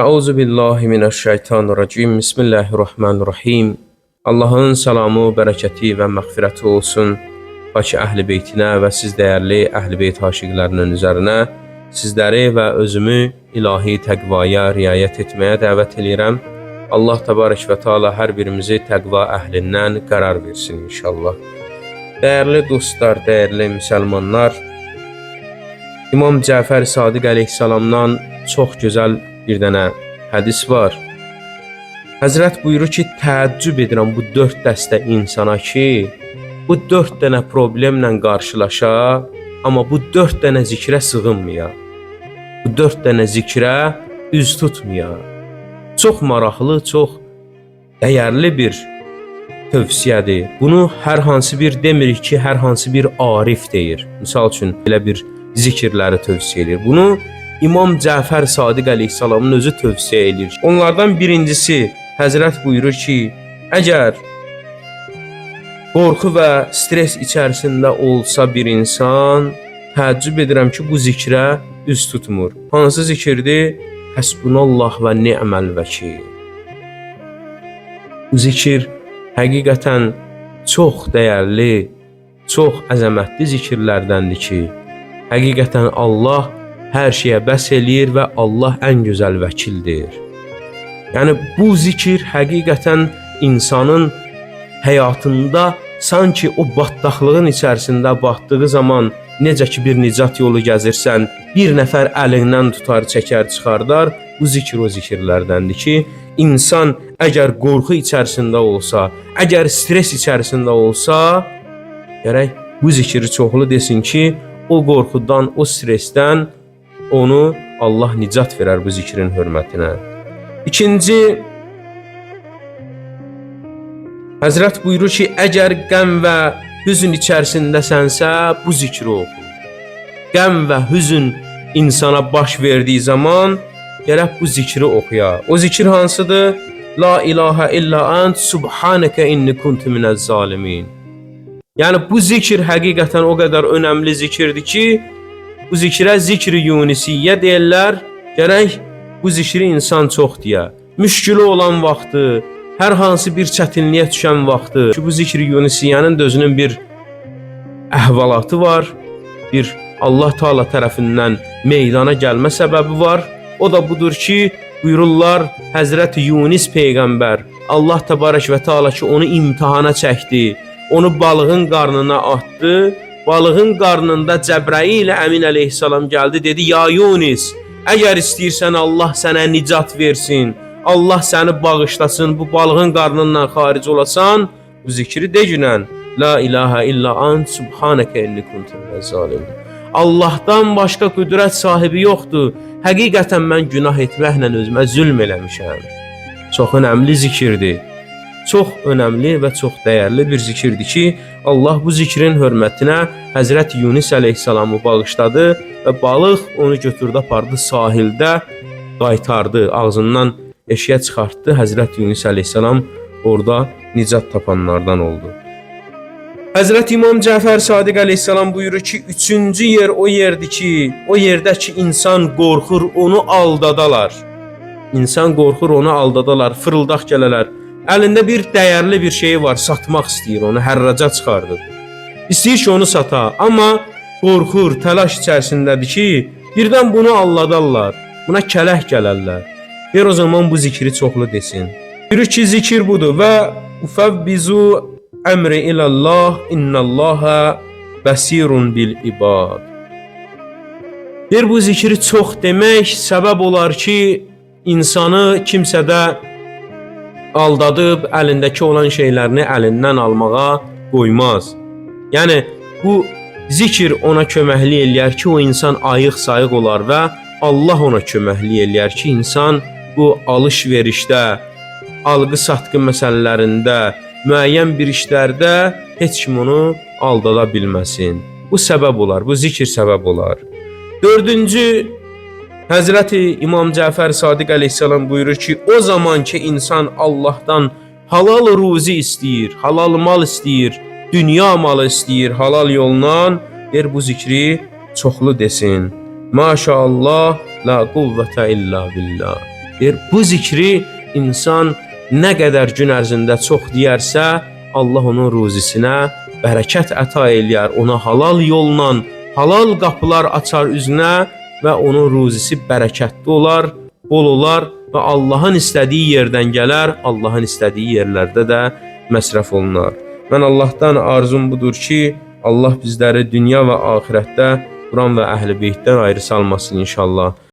Euzu billahi mineşşeytanirracim. Bismillahirrahmanirrahim. Allahın salamı, bərəkəti və məğfirəti olsun Bakı Əhl-i Beytinə və siz dəyərli Əhl-i Beyt aşiqlərinin üzərinə. Sizləri və özümü ilahi təqvaya riayət etməyə dəvət edirəm. Allah təbarək və Teala hər birimizi təqva əhlindən qərar versin inşallah. Dəyərli dostlar, dəyərli müsəlmanlar, İmam Cəfər Sadiq əleyhissalamdan çox gözəl bir dənə hədis var. Həzrət buyurur ki, təəccüb edirəm bu 4 dəstə insana ki, bu 4 dənə problemlə qarşılaşa, amma bu 4 dənə zikrə sığınmaya, bu 4 dənə zikrə üz tutmaya. Çox maraqlı, çox dəyərli bir tövsiyədir. Bunu hər hansı bir demirik ki, hər hansı bir arif deyir. Misal üçün, belə bir zikirləri tövsiyə edir. Bunu İmam Cəfər Sadiq əleyhissalamın özü tövsiyə edir. Onlardan birincisi, Həzrət buyurur ki, əgər qorxu və stres içərisində olsa bir insan, təəccüb edirəm ki, bu zikrə üz tutmur. Hansı zikirdir? Həsbunallah və ni'məl vəkil. Bu zikir həqiqətən çox dəyərli, çox əzəmətli zikirlərdəndir ki, həqiqətən Allah hər şeyə bəs eləyir və Allah ən gözəl vəkildir. Yəni bu zikir həqiqətən insanın həyatında sanki o batdaqlığın içərisində batdığı zaman necə ki bir nicat yolu gəzirsən, bir nəfər əlindən tutar, çəkər, çıxardar. Bu zikir o zikirlərdəndir ki, insan əgər qorxu içərisində olsa, əgər stres içərisində olsa, gərək bu zikri çoxlu desin ki, o qorxudan, o stresdən onu Allah nicat verər bu zikrin hörmətinə. İkinci, Həzrət buyurur ki, əgər qəm və hüzün içərisindəsənsə, bu zikri oxu. Qəm və hüzün insana baş verdiyi zaman, gərək bu zikri oxuya. O zikir hansıdır? La ilahə illə ənt, subhanəkə inni kuntu minəz zalimin. Yəni bu zikir həqiqətən o qədər önəmli zikirdir ki, bu zikrə zikri yunisiyyə deyirlər. Gərək bu zikri insan çox deyə. Müşkülü olan vaxtı, hər hansı bir çətinliyə düşən vaxtı ki, bu zikri yunisiyyənin də özünün bir əhvalatı var, bir Allah Teala tərəfindən meydana gəlmə səbəbi var. O da budur ki, buyururlar, Həzrət Yunus Peyğəmbər, Allah Təbarək və Teala ki, onu imtihana çəkdi, onu balığın qarnına atdı. Balığın qarnında Cəbrail Əmin əleyhissalam gəldi, dedi, ya Yunus, əgər istəyirsən Allah sənə nicat versin, Allah səni bağışlasın, bu balığın qarnından xaric olasan, bu zikri de günən, la ilahə illə ant, subhanəkə inni kuntu minəz zalimin. Allahdan başqa qüdrət sahibi yoxdur. Həqiqətən mən günah etməklə özümə zülm eləmişəm. Çox önəmli zikirdir. Çox önəmli və çox dəyərli bir zikirdir ki, Allah bu zikrin hörmətinə Həzrət Yunus əleyhissalamı bağışladı və balıq onu götürdü, apardı sahildə, qaytardı, ağzından eşiyə çıxartdı. Həzrət Yunus əleyhissalam orada nicat tapanlardan oldu. Həzrət İmam Cəfər Sadiq əleyhissalam buyurur ki, 3-cü yer o yerdir ki, o yerdə ki, insan qorxur, onu aldadalar. İnsan qorxur, onu aldadalar, fırıldaq gələlər. Əlində bir dəyərli bir şey var, satmaq istəyir, onu hərraca çıxardır. İstəyir ki, onu sata, amma qorxur, təlaş içərisindədir ki, birdən bunu alladarlar, buna kələk gələrlər. Bir o zaman bu zikri çoxlu desin. Buyurur ki, zikir budur və ufəvvizu əmri ilallah, innallaha bəsirun bil ibad. Bir bu zikri çox demək səbəb olar ki, insanı kimsədə aldadıb, əlindəki olan şeylərini əlindən almağa qoymaz. Yəni, bu zikir ona köməkli eləyər ki, o insan ayıq-sayıq olar və Allah ona köməkli eləyər ki, insan bu alış-verişdə, alqı-satqı məsələlərində, müəyyən bir işlərdə heç kim onu aldada bilməsin. Bu səbəb olar, bu zikir səbəb olar. 4-cü, Həzrəti İmam Cəfər Sadiq əleyhissalam buyurur ki, o zaman ki insan Allahdan halal ruzi istəyir, halal mal istəyir, dünya malı istəyir halal yoldan, bu zikri çoxlu desin. Maşallah, la quvvətə illa billah. Bu zikri insan nə qədər gün ərzində çox deyərsə, Allah onun ruzisinə bərəkət əta eləyər, ona halal yolla, halal qapılar açar üzünə və onun ruzisi bərəkətli olar, bol olar və Allahın istədiyi yerdən gələr, Allahın istədiyi yerlərdə də məsrəf olunar. Mən Allahdan arzum budur ki, Allah bizləri dünya və axirətdə Quran və Əhl-i Beytdən ayrı salmasın inşallah.